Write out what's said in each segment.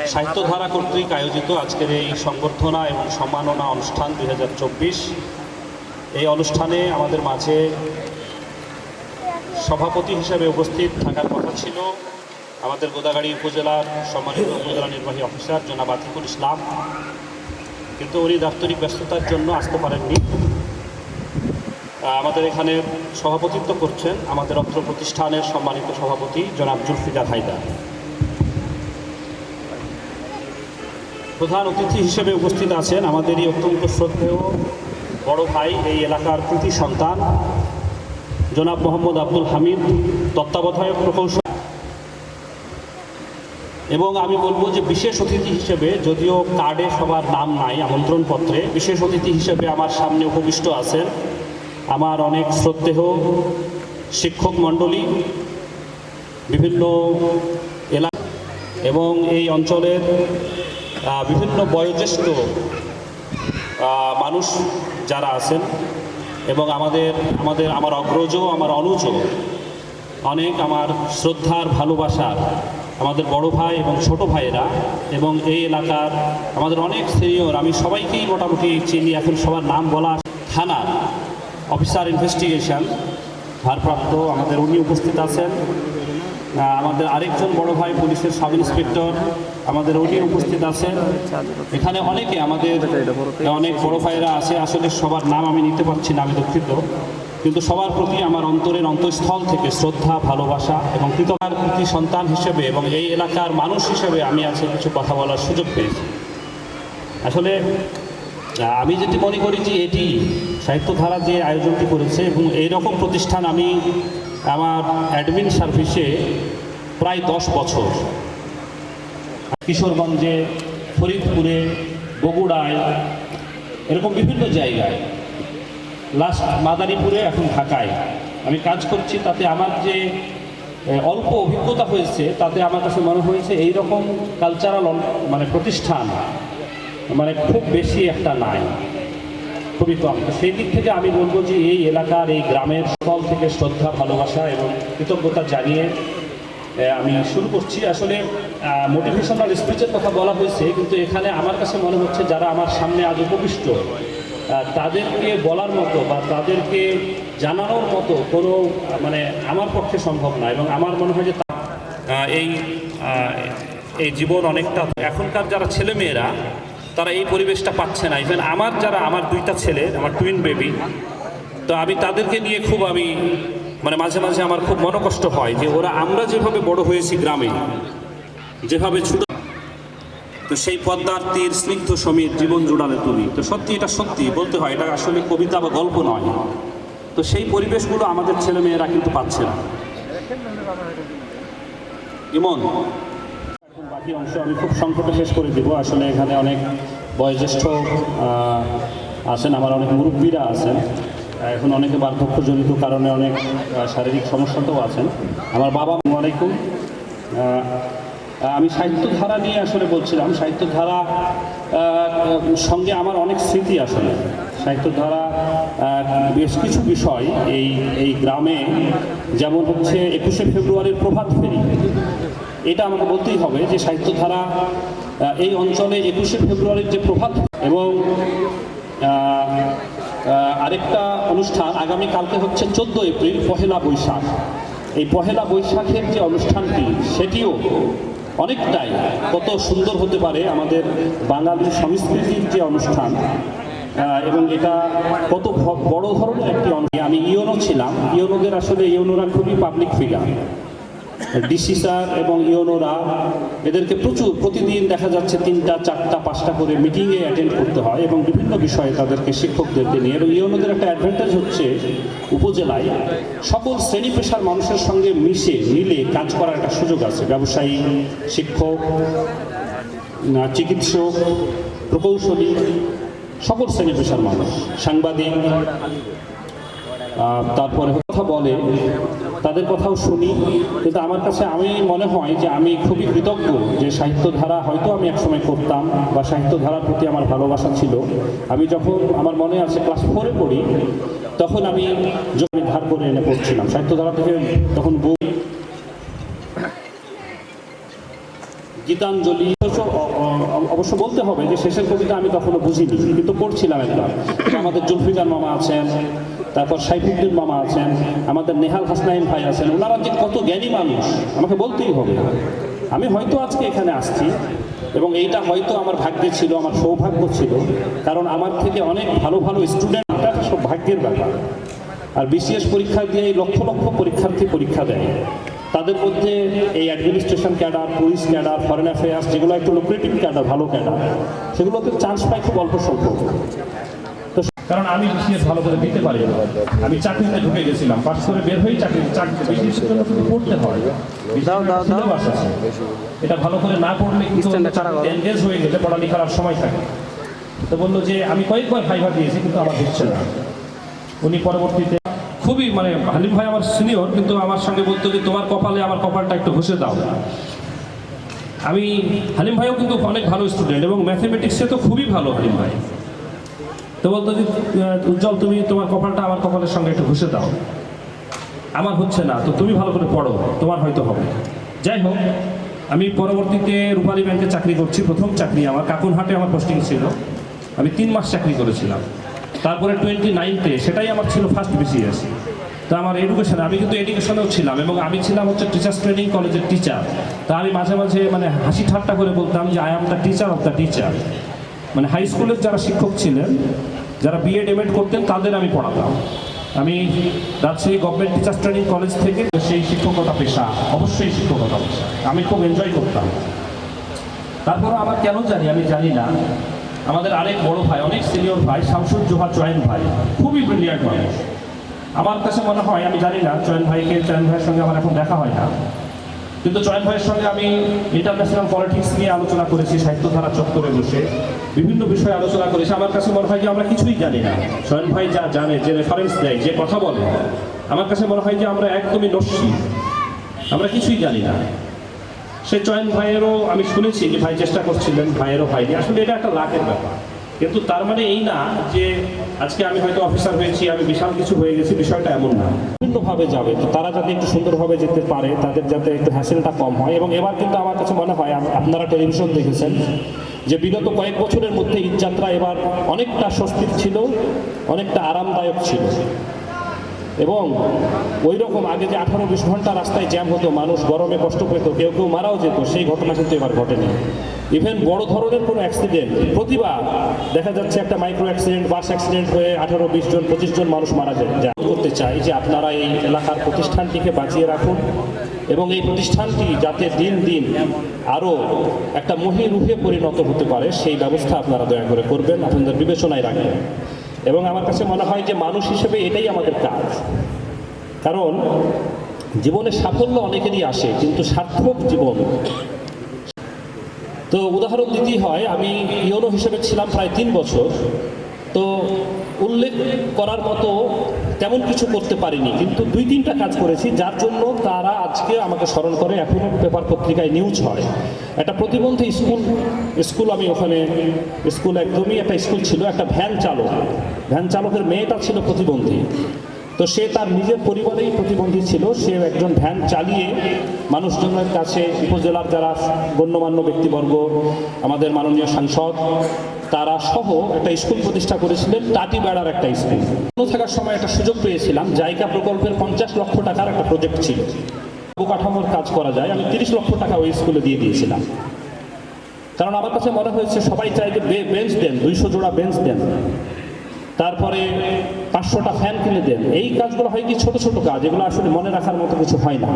সাহিত্যধারা কর্তৃক আয়োজিত আজকের এই সংবর্ধনা এবং সম্মাননা অনুষ্ঠান 2024। এই অনুষ্ঠানে আমাদের মাঝে সভাপতি হিসেবে উপস্থিত থাকার কথা ছিল আমাদের গোদাগাড়ি উপজেলার সম্মানিত উপজেলা নির্বাহী অফিসার জনাব আতিকুল ইসলাম, কিন্তু উনি দাপ্তরিক ব্যস্ততার জন্য আসতে পারেননি। আমাদের এখানে সভাপতিত্ব করছেন আমাদের অত্র প্রতিষ্ঠানের সম্মানিত সভাপতি জনাব জুলফিকার হায়দার। প্রধান অতিথি হিসেবে উপস্থিত আছেন আমাদেরই অত্যন্ত শ্রদ্ধেয় বড় ভাই, এই এলাকার কৃতি সন্তান জনাব মোহাম্মদ আব্দুল হামিদ, তত্ত্বাবধায়ক প্রকৌশল। এবং আমি বলবো যে বিশেষ অতিথি হিসেবে, যদিও কার্ডে সবার নাম নাই আমন্ত্রণপত্রে, বিশেষ অতিথি হিসেবে আমার সামনে উপবিষ্ট আছেন আমার অনেক শ্রদ্ধেয় শিক্ষক মণ্ডলী, বিভিন্ন এলাকা এবং এই অঞ্চলের বিভিন্ন বয়োজ্যেষ্ঠ মানুষ যারা আছেন, এবং আমার অগ্রজ, আমার অনুজ, অনেক আমার শ্রদ্ধার ভালোবাসার আমাদের বড় ভাই এবং ছোট ভাইয়েরা, এবং এই এলাকার আমাদের অনেক সিনিয়র, আমি সবাইকেই মোটামুটি চিনি, এখন সবার নাম বলা। থানার অফিসার ইনভেস্টিগেশন ভারপ্রাপ্ত আমাদের উনি উপস্থিত আছেন। আমাদের আরেকজন বড় ভাই পুলিশের সাব ইন্সপেক্টর আমাদের উনি উপস্থিত আছেন। এখানে অনেকে আমাদের অনেক বড় ভাইয়েরা আছে, আসলে সবার নাম আমি নিতে পারছি না, আমি দুঃখিত, কিন্তু সবার প্রতি আমার অন্তরের অন্তঃস্থল থেকে শ্রদ্ধা, ভালোবাসা এবং কৃতি সন্তান হিসেবে এবং এই এলাকার মানুষ হিসেবে আমি আজকে কিছু কথা বলার সুযোগ পেয়েছি। আসলে আমি যেটি মনে করি যে এটি সাহিত্যধারা যে আয়োজনটি করেছে, এবং এইরকম প্রতিষ্ঠান আমি আমার অ্যাডমিন সার্ভিসে প্রায় 10 বছর, কিশোরগঞ্জে, ফরিদপুরে, বগুড়ায়, এরকম বিভিন্ন জায়গায়, লাস্ট মাদারীপুরে, এখন ঢাকায় আমি কাজ করছি। তাতে আমার যে অল্প অভিজ্ঞতা হয়েছে, তাতে আমার কাছে মনে হয়েছে এইরকম কালচারাল প্রতিষ্ঠান খুব বেশি একটা নাই, খুবই কম। তো সেই দিক থেকে আমি বলবো যে এই এলাকার, এই গ্রামের স্থল থেকে শ্রদ্ধা, ভালোবাসা এবং কৃতজ্ঞতা জানিয়ে আমি শুরু করছি। আসলে মোটিভেশনাল স্পিচের কথা বলা হয়েছে, কিন্তু এখানে আমার কাছে মনে হচ্ছে যারা আমার সামনে আজ উপবিষ্ট, তাদেরকে বলার মতো বা তাদেরকে জানানোর মতো কোনো আমার পক্ষে সম্ভব না। এবং আমার মনে হয় যে এই জীবন অনেকটা, এখনকার যারা ছেলেমেয়েরা তারা এই পরিবেশটা পাচ্ছে না। ইভেন আমার 2টা ছেলে, আমার টুইন বেবি, তো আমি তাদেরকে নিয়ে খুব মাঝে মাঝে আমার খুব মনোকষ্ট হয় যে আমরা যেভাবে বড় হয়েছি গ্রামে, যেভাবে ছোট, তো সেই পদ্মার তীর স্নিগ্ধ সমীর জীবন জোড়ালে তুমি, তো সত্যি এটা সত্যি বলতে হয়, এটা আসলে কবিতা বা গল্প নয়। তো সেই পরিবেশগুলো আমাদের ছেলেমেয়েরা কিন্তু পাচ্ছে না। ইমন, বাকি অংশ আমি খুব সংক্ষেপে শেষ করে দিব। আসলে এখানে অনেক বয়োজ্যেষ্ঠ আছেন, আমার অনেক মুরব্বীরা আছেন, এখন অনেকে বার্ধক্যজনিত কারণে অনেক শারীরিক সমস্যাতেও আছেন। আমার বাবা, আলাইকুম। আমি সাহিত্যধারা নিয়ে আসলে বলছিলাম। সাহিত্যধারা সঙ্গে আমার অনেক স্মৃতি। আসলে সাহিত্যধারা বেশ কিছু বিষয় এই গ্রামে, যেমন হচ্ছে 21শে ফেব্রুয়ারির প্রভাত ফেরি, এটা আমাকে বলতেই হবে যে সাহিত্যধারা এই অঞ্চলে 21শে ফেব্রুয়ারির যে প্রভাত, এবং আরেকটা অনুষ্ঠান আগামীকালকে হচ্ছে 14 এপ্রিল, পহেলা বৈশাখ। এই পহেলা বৈশাখের যে অনুষ্ঠানটি, সেটিও অনেকটাই কত সুন্দর হতে পারে আমাদের বাঙালি সংস্কৃতির যে অনুষ্ঠান, এবং এটা কত বড় ধরনের একটি অনুষ্ঠান। আমি ইউনো ছিলাম, ইউনোদের আসলে ইউনোরা খুবই পাবলিক ফিগার, ডিসি স্যার এবং ইউনোরা, এদেরকে প্রতিদিন দেখা যাচ্ছে 3টা, 4টা, 5টা করে মিটিংয়ে অ্যাটেন্ড করতে হয়, এবং বিভিন্ন বিষয়ে তাদেরকে, শিক্ষকদেরকে নিয়ে। এবং ইউনোদের একটা অ্যাডভান্টেজ হচ্ছে উপজেলায় সকল শ্রেণী পেশার মানুষের সঙ্গে মিলে কাজ করার একটা সুযোগ আছে। ব্যবসায়ী, শিক্ষক, চিকিৎসক, প্রকৌশলী, সকল শ্রেণী পেশার মানুষ, সাংবাদিক, তারপরে কথা বলে, তাদের কথাও শুনি। কিন্তু আমার কাছে আমি মনে হয় যে আমি খুবই কৃতজ্ঞ যে সাহিত্যধারা হয়তো আমি একসময় করতাম, বা সাহিত্যধারার প্রতি আমার ভালোবাসা ছিল। আমি যখন, আমার মনে আছে ক্লাস 4-এ পড়ি, তখন আমি জমি ধার করে এনে পড়ছিলাম সাহিত্যধারা থেকে, তখন বই গীতাঞ্জলি অবশ্য বলতে হবে যে শেষের কবিতা আমি কখনো বুঝিনি, কিন্তু পড়ছিলাম একবার। আমাদের জুলফিকার মামা আছেন, তারপর সাইফুদ্দিন মামা আছেন, আমাদের নেহাল হাসনাইন ভাই আছেন, ওনারা যে কত জ্ঞানী মানুষ আমাকে বলতেই হবে। আমি হয়তো আজকে এখানে আসছি এবং এইটা হয়তো আমার ভাগ্যে ছিল, আমার সৌভাগ্য ছিল, কারণ আমার থেকে অনেক ভালো ভালো স্টুডেন্ট, এটা সব ভাগ্যের ব্যাপার। আর বিসিএস পরীক্ষা দিয়ে লক্ষ লক্ষ পরীক্ষার্থী পরীক্ষা দেয়, তাদের মধ্যে এই administration cadre, police cadre, foreign affairs, যেগুলো একটু লুক্রেটিভ ক্যাডার, ভালো ক্যাডার, সেগুলোতে চান্স পাই খুব অল্প সংখ্যক। তো কারণ আমি বিসিএস ভালো করে দিতে পারি না, আমি চাকরিতে ঢুকে গেছিলাম, পাস করে বের হয়েই চাকরি বিসিএসের জন্য শুধু পড়তে হয়, সিলেবাস আছে, এটা ভালো করে না পড়লে কিন্তু এনগেজ হয়ে গেলে পড়ালেখার আর সময় থাকে। তো বললো যে আমি কয়েকবার ভাইভা দিয়েছি কিন্তু আমার হচ্ছে না। উনি পরবর্তীতে খুবই মানে হালিম ভাই আমার সিনিয়র, কিন্তু আমার সঙ্গে বলতো যে তোমার কপালে আমার কপালটা একটু ঘষে দাও। আমি হালিম ভাইও কিন্তু অনেক ভালো স্টুডেন্ট এবং ম্যাথমেটিক্সে তো খুবই ভালো হালিম ভাই। তো বলতো যে উজ্জ্বল তুমি তোমার কপালটা আমার কপালের সঙ্গে একটু ঘষে দাও, আমার হচ্ছে না, তো তুমি ভালো করে পড়ো, তোমার হয়তো হবে। যাই হোক, আমি পরবর্তীতে রূপালী ব্যাংকে চাকরি করছি, প্রথম চাকরি আমার কাকুনহাটে আমার পোস্টিং ছিল, আমি 3 মাস চাকরি করেছিলাম। তারপরে 29-তে সেটাই আমার ছিল ফার্স্ট বিসিএস। তো আমার এডুকেশনে, আমি কিন্তু এডুকেশনেও ছিলাম এবং আমি ছিলাম হচ্ছে টিচার্স ট্রেনিং কলেজের টিচার। তা আমি মাঝে মাঝে মানে হাসি ঠাট্টা করে বলতাম যে I am the teacher of the teacher. মানে হাই স্কুলের যারা শিক্ষক ছিলেন, যারা বিএড এমএড করতেন, তাদের আমি পড়াতাম। আমি Rajshahi government teachers training college থেকে সেই শিক্ষকতা পেশা, অবশ্যই শিক্ষকতা পেশা আমি খুব এনজয় করতাম। তারপরে আমার কেন জানি, আমি জানি না, আমাদের আরেক বড় ভাই, অনেক সিনিয়র ভাই, শামসুজ্জোহা চয়ন ভাই, খুবই ব্রিলিয়ান্ট মানুষ। আমার কাছে মনে হয়, আমি জানি না চয়ন ভাইয়ের সঙ্গে আমার এখন দেখা হয় না, কিন্তু চয়ন ভাইয়ের সঙ্গে আমি ইন্টারন্যাশনাল পলিটিক্স নিয়ে আলোচনা করেছি, সাহিত্যধারা চত্বরে বসে বিভিন্ন বিষয়ে আলোচনা করেছি। আমার কাছে মনে হয় যে আমরা কিছুই জানি না। চয়ন ভাই যা জানে, যে রেফারেন্স দেয়, যে কথা বলে, আমার কাছে মনে হয় যে আমরা একদমই নস্যি, আমরা কিছুই জানি না। সে চয়ন ভাইয়েরও আমি শুনেছি যে ভাই চেষ্টা করছিলেন, ভাইয়েরও হয়নি। আসলে এটা একটা লাখের ব্যাপার, কিন্তু তার মানে এই না যে আজকে আমি হয়তো অফিসার হয়েছি, আমি বিশাল কিছু হয়ে গেছি, বিষয়টা এমন না। বিভিন্নভাবে যাবে, তো তারা যাতে একটু সুন্দরভাবে যেতে পারে, তাদের যাতে একটু হ্যাসেলটা কম হয়। এবং এবার কিন্তু আমার কাছে মনে হয়, আপনারা টেলিভিশন দেখেছেন যে বিগত কয়েক বছরের মধ্যে ঈদযাত্রা এবার অনেকটা স্বস্তির ছিল, অনেকটা আরামদায়ক ছিল। এবং ওই রকম আগে যে 18-20 ঘন্টা রাস্তায় জ্যাম হতো, মানুষ গরমে কষ্ট পেত, কেউ কেউ মারাও যেত, সেই ঘটনা কিন্তু এবার ঘটেনি। ইভেন বড় ধরনের কোনো অ্যাক্সিডেন্ট, প্রতিবার দেখা যাচ্ছে একটা মাইক্রো অ্যাক্সিডেন্ট, বাস অ্যাক্সিডেন্ট হয়ে 18-20 জন 25 জন মানুষ মারা যায়। করতে চাই যে আপনারা এই এলাকার প্রতিষ্ঠানটিকে বাঁচিয়ে রাখুন এবং এই প্রতিষ্ঠানটি যাতে দিন দিন আরও একটা মহিরূহে পরিণত হতে পারে, সেই ব্যবস্থা আপনারা দয়া করে করবেন, আপনাদের বিবেচনায় রাখবেন। এবং আমার কাছে মনে হয় যে মানুষ হিসেবে এটাই আমাদের কাজ, কারণ জীবনে সাফল্য অনেকেরই আসে, কিন্তু সার্থক জীবন। তো উদাহরণ দিতেই হয়, আমি ইওনো হিসেবে ছিলাম প্রায় 3 বছর। তো উল্লেখ করার মতো তেমন কিছু করতে পারিনি, কিন্তু 2-3টা কাজ করেছি, যার জন্য তারা আজকে আমাকে স্মরণ করে। এখনও পেপার পত্রিকায় নিউজ হয়। একটা প্রতিবন্ধী স্কুল আমি ওখানে, স্কুল একদমই একটা স্কুল ছিল, একটা ভ্যান চালকের মেয়েটা ছিল প্রতিবন্ধী। তো সে তার নিজের পরিবারেই প্রতিবন্ধী ছিল, সে একজন ভ্যান চালিয়ে মানুষজনের কাছে, উপজেলার যারা গণ্যমান্য ব্যক্তিবর্গ, আমাদের মাননীয় সাংসদ, তারা সহ একটা স্কুল প্রতিষ্ঠা করেছিলেন, টাটিবেড়ার একটা স্কুল। থাকার সময় একটা সুযোগ পেয়েছিলাম, জায়গা প্রকল্পের 50 লক্ষ টাকার একটা প্রজেক্ট ছিল, অবকাঠামোর কাজ করা যায়। আমি 30 লক্ষ টাকা ওই স্কুলে দিয়ে দিয়েছিলাম, কারণ আমার কাছে মনে হয়েছে সবাই চাই যে বেঞ্চ দেন, 200 জোড়া বেঞ্চ দেন, তারপরে 500টা ফ্যান কিনে দেন। এই কাজগুলো হয় কি ছোট ছোট কাজ, এগুলো আসলে মনে রাখার মতো কিছু হয় না,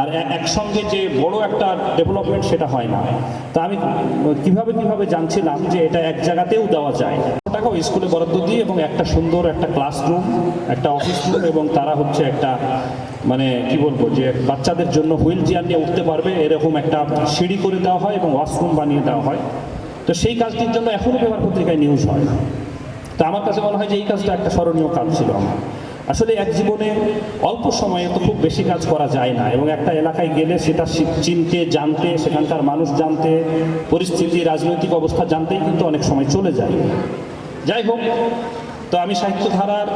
আর একসঙ্গে যে বড় একটা ডেভেলপমেন্ট সেটা হয় না। তা আমি কিভাবে জানছিলাম যে এটা এক জায়গাতেও দেওয়া যায়। টাকাও স্কুলে বরাদ্দ দিয়ে এবং একটা সুন্দর একটা ক্লাসরুম, একটা অফিস রুম, এবং তারা হচ্ছে একটা মানে কি বলবো, যে বাচ্চাদের জন্য হুইল চেয়ার নিয়ে উঠতে পারবে এরকম একটা সিঁড়ি করে দেওয়া হয় এবং ওয়াশরুম বানিয়ে দেওয়া হয়। তো সেই কাজটির জন্য এখনও পেপার পত্রিকায় নিউজ হয়। তো আমার কাছে মনে হয় যে এই কাজটা একটা স্মরণীয় কাজ ছিল আমার। আসলে এক জীবনে অল্প সময়ে তো খুব বেশি কাজ করা যায় না, এবং একটা এলাকায় গেলে সেটা চিনতে, জানতে, সেখানকার মানুষ জানতে, পরিস্থিতি, রাজনৈতিক অবস্থা জানতেই কিন্তু অনেক সময় চলে যায়। যাই হোক, তো আমি সাহিত্যধারার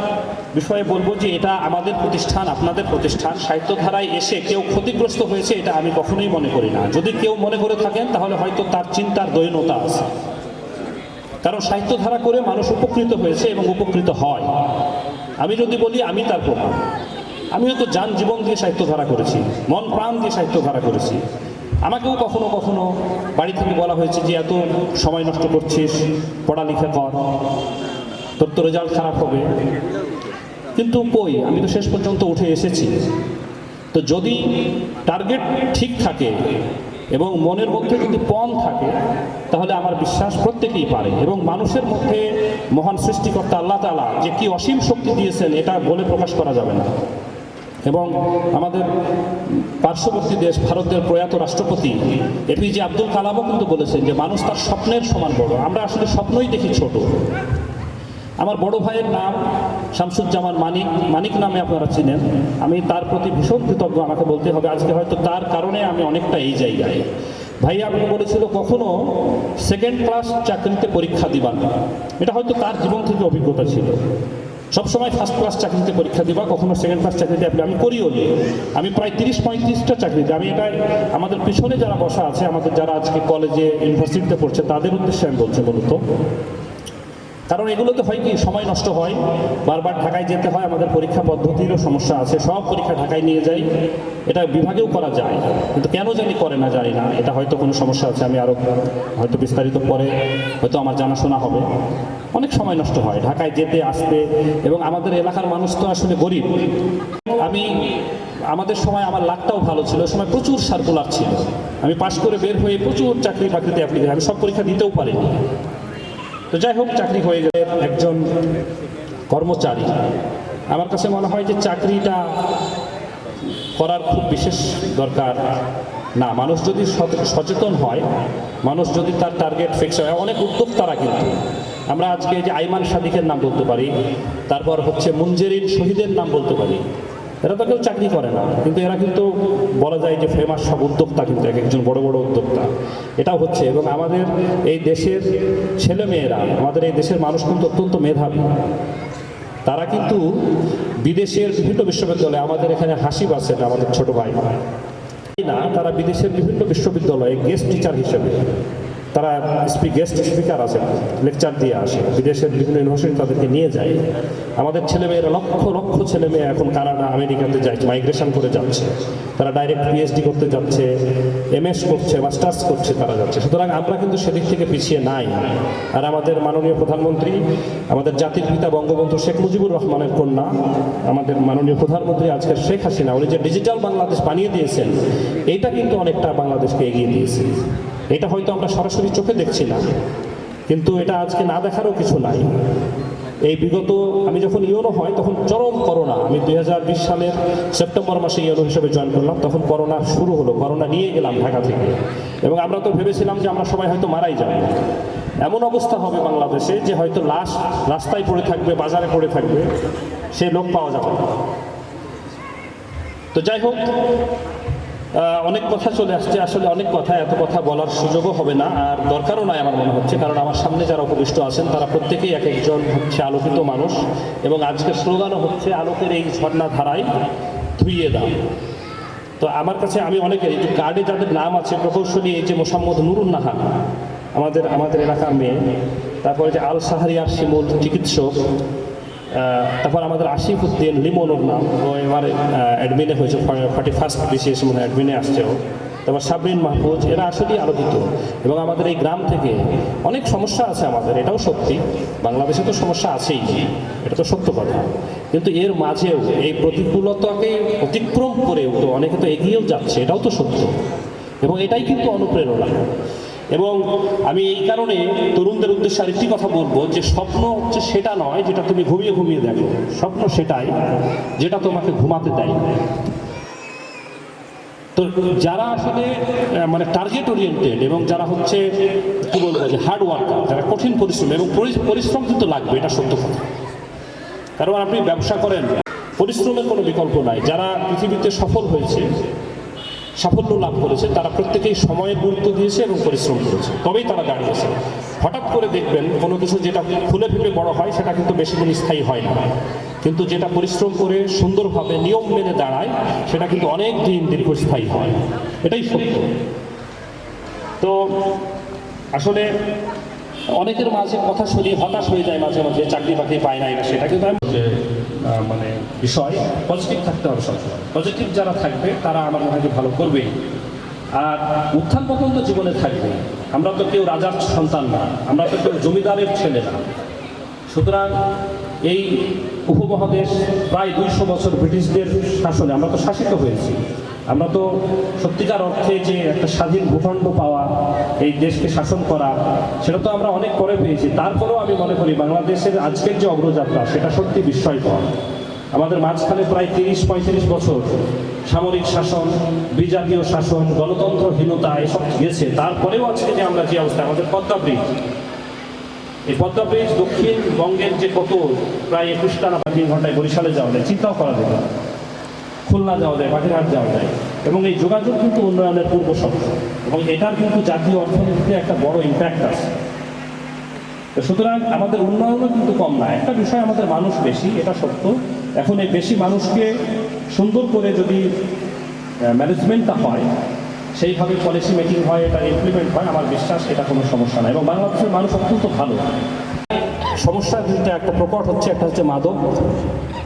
বিষয়ে বলবো যে এটা আমাদের প্রতিষ্ঠান, আপনাদের প্রতিষ্ঠান। সাহিত্যধারায় এসে কেউ ক্ষতিগ্রস্ত হয়েছে এটা আমি কখনোই মনে করি না। যদি কেউ মনে করে থাকেন তাহলে হয়তো তার চিন্তার দৈন্যতা আছে, কারণ সাহিত্যধারা করে মানুষ উপকৃত হয়েছে এবং উপকৃত হয়। আমি যদি বলি আমি তার প্রমাণ। আমিও তো যান জীবন দিয়ে সাহিত্যধারা করেছি, মন প্রাণ দিয়ে সাহিত্যধারা করেছি। আমাকেও কখনো কখনো বাড়ি থেকে বলা হয়েছে যে এত সময় নষ্ট করছিস, পড়ালেখা কর, তোর তো রেজাল্ট খারাপ হবে। কিন্তু কই, আমি তো শেষ পর্যন্ত উঠে এসেছি। তো যদি টার্গেট ঠিক থাকে এবং মনের মধ্যে যদি পণ থাকে, তাহলে আমার বিশ্বাস প্রত্যেকেই পারে। এবং মানুষের মধ্যে মহান সৃষ্টিকর্তা আল্লাহ তাআলা যে কি অসীম শক্তি দিয়েছেন এটা বলে প্রকাশ করা যাবে না। এবং আমাদের পার্শ্ববর্তী দেশ ভারতের প্রয়াত রাষ্ট্রপতি এপিজে আব্দুল কালামও কিন্তু বলেছেন যে মানুষ তার স্বপ্নের সমান বড়। আমরা আসলে স্বপ্নই দেখি ছোট। আমার বড় ভাইয়ের নাম শামসুজ্জামান মানিক, মানিক নামে আপনারা চিনেন। আমি তার প্রতি ভীষণ কৃতজ্ঞ, আমাকে বলতে হবে। আজকে হয়তো তার কারণে আমি অনেকটা এই জায়গায়। ভাইয়া আমাকে বলেছিল কখনো সেকেন্ড ক্লাস চাকরিতে পরীক্ষা দিবা না, এটা হয়তো তার জীবন থেকে অভিজ্ঞতা ছিল। সবসময় ফার্স্ট ক্লাস চাকরিতে পরীক্ষা দিবা, কখনো সেকেন্ড ক্লাস চাকরিতে আমি করিও নি। আমি প্রায় 30-35টা চাকরিতে, আমি এটা আমাদের পিছনে যারা বসা আছে, আমাদের যারা আজকে কলেজে ইউনিভার্সিটিতে পড়ছে তাদের উদ্দেশ্যে আমি বলছি মূলত। কারণ এগুলোতে হয় কি, সময় নষ্ট হয়, বারবার ঢাকায় যেতে হয়, আমাদের পরীক্ষা পদ্ধতিরও সমস্যা আছে। সব পরীক্ষা ঢাকায় নিয়ে যাই, এটা বিভাগেও করা যায়, কিন্তু কেন জানি করে না, জানি না। এটা হয়তো কোনো সমস্যা আছে, আমি আরও হয়তো বিস্তারিত পরে হয়তো আমার জানাশোনা হবে। অনেক সময় নষ্ট হয় ঢাকায় যেতে আসতে, এবং আমাদের এলাকার মানুষ তো আসলে গরিব। আমাদের সময় আমার লাকটাও ভালো ছিল, ওই সময় প্রচুর সার্কুলার ছিল। আমি পাশ করে বের হয়ে প্রচুর চাকরি বাকরিতে অ্যাপ্লিকেশন, আমি সব পরীক্ষা দিতেও পারিনি। তো যাই হোক, চাকরি হয়ে গেলে একজন কর্মচারী, আমার কাছে মনে হয় যে চাকরিটা করার খুব বিশেষ দরকার না। মানুষ যদি সচেতন হয়, মানুষ যদি তার টার্গেট ফিক্স হয়, অনেক উদ্যোক্তারা কিন্তু, আমরা আজকে যে আইমান সাদিকের নাম বলতে পারি, তারপর হচ্ছে মুঞ্জেরিন শহীদের নাম বলতে পারি, এরা তো কেউ চাকরি করে না, কিন্তু এরা কিন্তু বলা যায় যে ফেমাস সব উদ্যোক্তা, কিন্তু এক একজন বড় বড় উদ্যোক্তা। এটাও হচ্ছে। এবং আমাদের এই দেশের ছেলেমেয়েরা, আমাদের এই দেশের মানুষ কিন্তু অত্যন্ত মেধাবী। তারা কিন্তু বিদেশের বিভিন্ন বিশ্ববিদ্যালয়ে, আমাদের এখানে হাসিব আছেন আমাদের ছোট ভাই না, তারা বিদেশের বিভিন্ন বিশ্ববিদ্যালয়ে গেস্ট টিচার হিসেবে তারা গেস্ট স্পিকার আছেন, লেকচার দিয়ে আসে। বিদেশের বিভিন্ন ইউনিভার্সিটি তাদেরকে নিয়ে যায়। আমাদের ছেলেমেয়েরা লক্ষ লক্ষ ছেলেমেয়ে এখন কানাডা, আমেরিকাতে যাচ্ছে, মাইগ্রেশন করে যাচ্ছে। তারা ডাইরেক্ট পিএইচডি করতে যাচ্ছে, এমএস করছে, মাস্টার্স করছে, তারা যাচ্ছে। সুতরাং আমরা কিন্তু সেদিক থেকে পিছিয়ে নাই। আর আমাদের মাননীয় প্রধানমন্ত্রী, আমাদের জাতির পিতা বঙ্গবন্ধু শেখ মুজিবুর রহমানের কন্যা, আমাদের মাননীয় প্রধানমন্ত্রী আজকের শেখ হাসিনা, উনি যে ডিজিটাল বাংলাদেশ বানিয়ে দিয়েছেন, এইটা কিন্তু অনেকটা বাংলাদেশকে এগিয়ে দিয়েছে। এটা হয়তো আমরা সরাসরি চোখে দেখছি না, কিন্তু এটা আজকে না দেখারও কিছু নাই। এই বিগত আমি যখন ইউনো হয় তখন চরম করোনা, আমি 2020 সালের সেপ্টেম্বর মাসে ইউনো হিসেবে জয়েন করলাম, তখন করোনা শুরু হলো। করোনা নিয়ে গেলাম ঢাকা থেকে, এবং আমরা তো ভেবেছিলাম যে আমরা সবাই হয়তো মারাই যাব। এমন অবস্থা হবে বাংলাদেশে যে হয়তো লাশ রাস্তায় পড়ে থাকবে, বাজারে পড়ে থাকবে, সে লোক পাওয়া যাবে না। তো যাই হোক, অনেক কথা চলে আসছে, আসলে অনেক কথা, এত কথা বলার সুযোগও হবে না, আর দরকারও নাই আমার মনে হচ্ছে। কারণ আমার সামনে যারা উপবিষ্ট আছেন তারা প্রত্যেকেই এক একজন হচ্ছে আলোকিত মানুষ, এবং আজকের স্লোগানও হচ্ছে আলোকের এই ঝর্ণা ধারায় ধুইয়ে দাও। তো আমার কাছে, আমি অনেকের এই যে কার্ডে যাদের নাম আছে প্রকৌশলী, এই যে মোসাম্মদ নুরুন নাহার, আমাদের এলাকার মেয়ে, তারপরে যে আল সাহারিয়ার শিমুল চিকিৎসক, তারপর আমাদের আসিফ উদ্দিন লিমনুর নাম, ও এবার অ্যাডমিনে হয়েছে, 41st BCS মনে হয় অ্যাডমিনে আসছেও। তারপর সাবরিন মাহফুজ, এরা আসলেই আলোকিত। এবং আমাদের এই গ্রাম থেকে অনেক সমস্যা আছে আমাদের, এটাও সত্যি। বাংলাদেশে তো সমস্যা আছেই, এটা তো সত্য কথা। কিন্তু এর মাঝেও এই প্রতিকূলতাকে অতিক্রম করেও তো অনেকে তো এগিয়েও যাচ্ছে, এটাও তো সত্য। এবং এটাই কিন্তু অনুপ্রেরণা। এবং আমি এই কারণে তরুণদের উদ্দেশ্যে আরেকটি কথা বলবো, যে স্বপ্ন হচ্ছে সেটা নয় যেটা তুমি ঘুমিয়ে ঘুমিয়ে দেখো, স্বপ্ন সেটাই যেটা তোমাকে ঘুমাতে দেয়। তো যারা আসলে মানে টার্গেট ওরিয়েন্টেড, এবং যারা হচ্ছে কি বলবো যে হার্ড ওয়ার্কার, যারা কঠিন পরিশ্রম, এবং পরিশ্রম কিন্তু লাগবে, এটা সত্য কথা। কারণ আপনি ব্যবসা করেন, পরিশ্রমের কোনো বিকল্প নাই। যারা পৃথিবীতে সফল হয়েছে সাফল্য লাভ করেছে তারা প্রত্যেকেই সময়ের গুরুত্ব দিয়েছে এবং পরিশ্রম করেছে, তবেই তারা দাঁড়িয়েছে। হঠাৎ করে দেখবেন কোনো কিছু যেটা ফুলে ফেপে বড় হয় সেটা কিন্তু বেশি দিন স্থায়ী হয় না, কিন্তু যেটা পরিশ্রম করে সুন্দরভাবে নিয়ম মেনে দাঁড়ায় সেটা কিন্তু অনেক দিন দীর্ঘস্থায়ী হয়, এটাই সত্য। তো আসলে অনেকের মাঝে কথা শুনিয়ে হতাশ হয়ে যায় মাঝে মাঝে, চাকরি বাকরি পায় না, এটা সেটা কিন্তু মানে বিষয় পজিটিভ থাকতে হবে সবসময়। পজিটিভ যারা থাকবে তারা আমার মনে হয় ভালো করবেই। আর উত্থান পতন তো জীবনে থাকবে, আমরা তো কেউ রাজার সন্তান না, আমরা তো কেউ জমিদারের ছেলে না। সুতরাং এই উপমহাদেশ প্রায় 200 বছর ব্রিটিশদের শাসনে আমরা তো শাসিত হয়েছি। আমরা তো সত্যিকার অর্থে যে একটা স্বাধীন ভূখণ্ড পাওয়া, এই দেশকে শাসন করা, সেটা তো আমরা অনেক পরে পেয়েছি। তারপরেও আমি মনে করি বাংলাদেশের আজকের যে অগ্রযাত্রা সেটা সত্যি বিস্ময়কর। আমাদের মাঝখানে প্রায় 30-35 বছর সামরিক শাসন, বিজাতীয় শাসন, গণতন্ত্রহীনতা এসব গেছে, তারপরেও আজকে যে আমরা যে অবস্থা, আমাদের পদ্মা ব্রিজ, এই পদ্মা ব্রিজ দক্ষিণবঙ্গের যে কত প্রায় 21 টানা 3 ঘন্টায় বরিশালে যাওয়া যায়, চিন্তাও করা যায় না, খুলনা যাওয়া যায়, বাগেরহাট যাওয়া যায়, এবং এই যোগাযোগ কিন্তু উন্নয়নের পূর্ব শর্ত, এবং এটার কিন্তু জাতীয় অর্থনীতিতে একটা বড় ইম্প্যাক্ট আছে। সুতরাং আমাদের উন্নয়নও কিন্তু কম না। একটা বিষয়, আমাদের মানুষ বেশি, এটা সত্য। এখন এই বেশি মানুষকে সুন্দর করে যদি ম্যানেজমেন্টটা হয়, সেইভাবে পলিসি মেকিং হয়, এটা ইমপ্লিমেন্ট হয়, আমার বিশ্বাস এটা কোনো সমস্যা নাই। এবং বাংলাদেশের মানুষ অত্যন্ত ভালো। সমস্যা দুইটা, একটা প্রকট হচ্ছে, একটা হচ্ছে মাদক,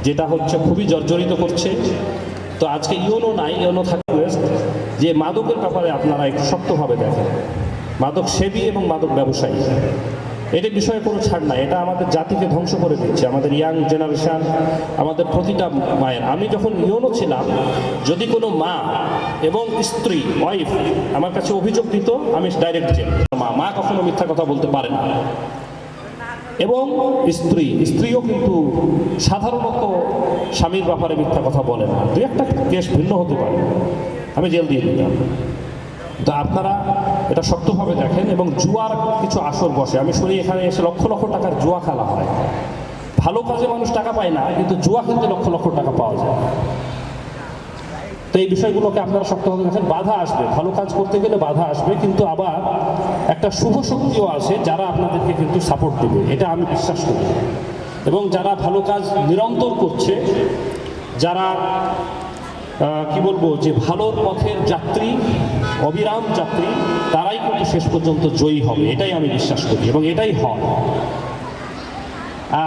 যেটা হচ্ছে খুবই জর্জরিত করছে। তো আজকে ইউনো নাই, ইউনো থাকবে যে মাদকের ব্যাপারে আপনারা একটু শক্তভাবে দেখেন। মাদক সেবী এবং মাদক ব্যবসায়ী, এটার বিষয়ে কোনো ছাড় নাই। এটা আমাদের জাতিকে ধ্বংস করে দিচ্ছে, আমাদের ইয়াং জেনারেশন, আমাদের প্রতিটা মায়ের। আমি যখন ইউনো ছিলাম, যদি কোনো মা এবং স্ত্রী, ওয়াইফ আমার কাছে অভিযোগ দিত, আমি ডাইরেক্ট জেল। মা কখনো মিথ্যা কথা বলতে পারে না, এবং স্ত্রীও কিন্তু সাধারণত স্বামীর ব্যাপারে মিথ্যা কথা বলে না, দু একটা কেস ভিন্ন হতে পারে, আমি জেল দিয়ে দিতাম। তো আপনারা এটা শক্তভাবে দেখেন। এবং জুয়ার কিছু আসর বসে, আমি শুনি এখানে এসে লক্ষ লক্ষ টাকার জুয়া খেলা হয়। ভালো কাজে মানুষ টাকা পায় না, কিন্তু জুয়া খেলতে লক্ষ লক্ষ টাকা পাওয়া যায়। তো এই বিষয়গুলোকে আপনারা শক্তভাবে দেখেন। বাধা আসবে, ভালো কাজ করতে গেলে বাধা আসবে, কিন্তু আবার একটা শুভ শক্তিও আছে যারা আপনাদেরকে কিন্তু সাপোর্ট দেবে, এটা আমি বিশ্বাস করি। এবং যারা ভালো কাজ নিরন্তর করছে, যারা কি বলবো, যে ভালোর পথের যাত্রী, অবিরাম যাত্রী, তারাই কিন্তু শেষ পর্যন্ত জয়ী হবে, এটাই আমি বিশ্বাস করি, এবং এটাই হয়।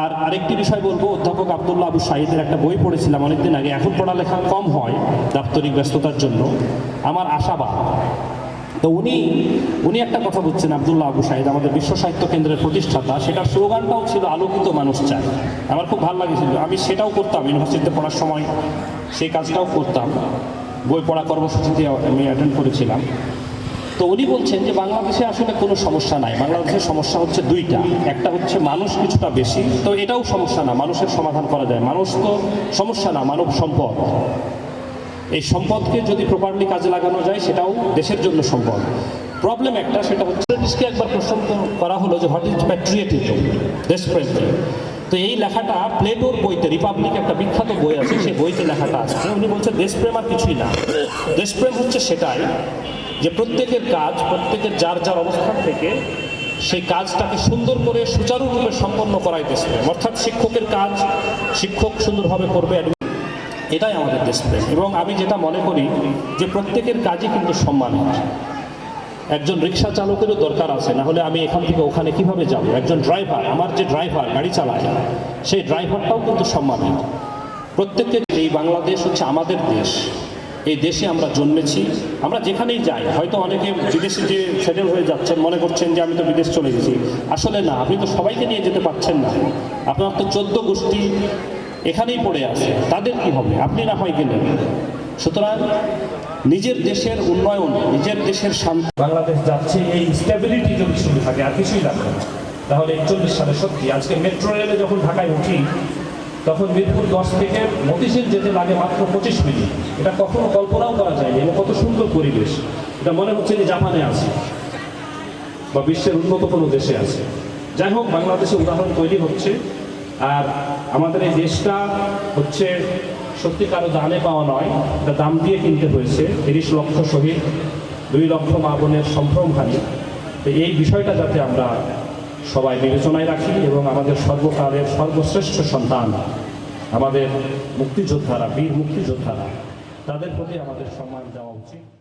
আর আরেকটি বিষয় বলবো, অধ্যাপক আব্দুল্লাহ আবু সাঈদের একটা বই পড়েছিলাম অনেকদিন আগে, এখন পড়ালেখা কম হয় দাপ্তরিক ব্যস্ততার জন্য, আমার আশাবাদ। তো উনি একটা কথা বলছেন, আব্দুল্লাহ আবু সাঈদ, আমাদের বিশ্ব সাহিত্য কেন্দ্রের প্রতিষ্ঠাতা, সেটার স্লোগানটাও ছিল আলোকিত মানুষ চাই। আমার খুব ভালো লাগেছিল, আমি সেটাও করতাম ইউনিভার্সিটিতে পড়ার সময়, সেই কাজটাও করতাম, বই পড়া কর্মসূচিতে আমি অ্যাটেন্ড করেছিলাম। তো উনি বলছেন যে বাংলাদেশে আসলে কোনো সমস্যা নাই, বাংলাদেশের সমস্যা হচ্ছে দুইটা, একটা হচ্ছে মানুষ কিছুটা বেশি, তো এটাও সমস্যা না, মানুষের সমাধান করা যায়, মানুষ তো সমস্যা না, মানব সম্পদ, এই সম্পদকে যদি প্রপারলি কাজে লাগানো যায় সেটাও দেশের জন্য সম্পদ। প্রবলেম একটা, সেটা হচ্ছে ব্রিটিশকে একবার প্রশ্ন করা হলো যে হোয়াট ইজ প্যাট্রিয়টিজম, দেশপ্রেম। তো এই লেখাটা প্লেটোর বইতে, রিপাবলিক একটা বিখ্যাত বই আছে, সেই বইতে লেখাটা আছে। উনি বলছেন দেশপ্রেম আর কিছুই না, দেশপ্রেম হচ্ছে সেটাই যে প্রত্যেকের কাজ, প্রত্যেকের যার যার অবস্থান থেকে সেই কাজটাকে সুন্দর করে সুচারুরূপে সম্পন্ন করাই দেশপ্রেম। অর্থাৎ শিক্ষকের কাজ শিক্ষক সুন্দরভাবে করবে, এটাই আমাদের দেশপ্রেম। এবং আমি যেটা মনে করি যে প্রত্যেকের কাজই কিন্তু সম্মানের। একজন রিক্সা চালকেরও দরকার আছে, না হলে আমি এখান থেকে ওখানে কিভাবে যাব। একজন ড্রাইভার, আমার যে ড্রাইভার গাড়ি চালায়, সেই ড্রাইভারটাও কিন্তু সম্মানের। প্রত্যেকের, এই বাংলাদেশ হচ্ছে আমাদের দেশ, এই দেশে আমরা জন্মেছি, আমরা যেখানেই যাই, হয়তো অনেকে বিদেশে যে সেটেল হয়ে যাচ্ছেন মনে করছেন যে আমি তো বিদেশ চলে গেছি, আসলে না, আপনি তো সবাইকে নিয়ে যেতে পারছেন না, আপনার তো 14 গোষ্ঠী এখানেই পড়ে আছে, তাদের কি হবে, আপনি না হয় গেলেন। সুতরাং নিজের দেশের উন্নয়ন, নিজের দেশের শান্তি, বাংলাদেশ যাচ্ছে এই স্টেবিলিটি যদি শুরু থাকে, আর কিছুই লাগবে না। তাহলে 41 সালে সত্যি আজকে মেট্রো রেলে যখন ঢাকায় উঠি, তখন মিরপুর 10 থেকে মতিঝিল যেতে লাগে মাত্র 25 মিনিট। এটা কখনো কল্পনাও করা যায়নি, এবং কত সুন্দর পরিবেশ, এটা মনে হচ্ছে যে জাপানে আছে বা বিশ্বের উন্নত কোনো দেশে আছে। যাই হোক, বাংলাদেশে উদাহরণ তৈরি হচ্ছে। আর আমাদের এই দেশটা হচ্ছে সত্যিকারও দামে পাওয়া নয়, এটা দাম দিয়ে কিনতে হয়েছে। 30 লক্ষ শহীদ, 2 লক্ষ মা বোনের সম্ভ্রমহানি। তো এই বিষয়টা যাতে আমরা সবাই বিবেচনায় রাখি এবং আমাদের সর্বকালের সর্বশ্রেষ্ঠ সন্তান আমাদের মুক্তিযোদ্ধারা, বীর মুক্তিযোদ্ধারা, তাদের প্রতি আমাদের সম্মান দেওয়া উচিত।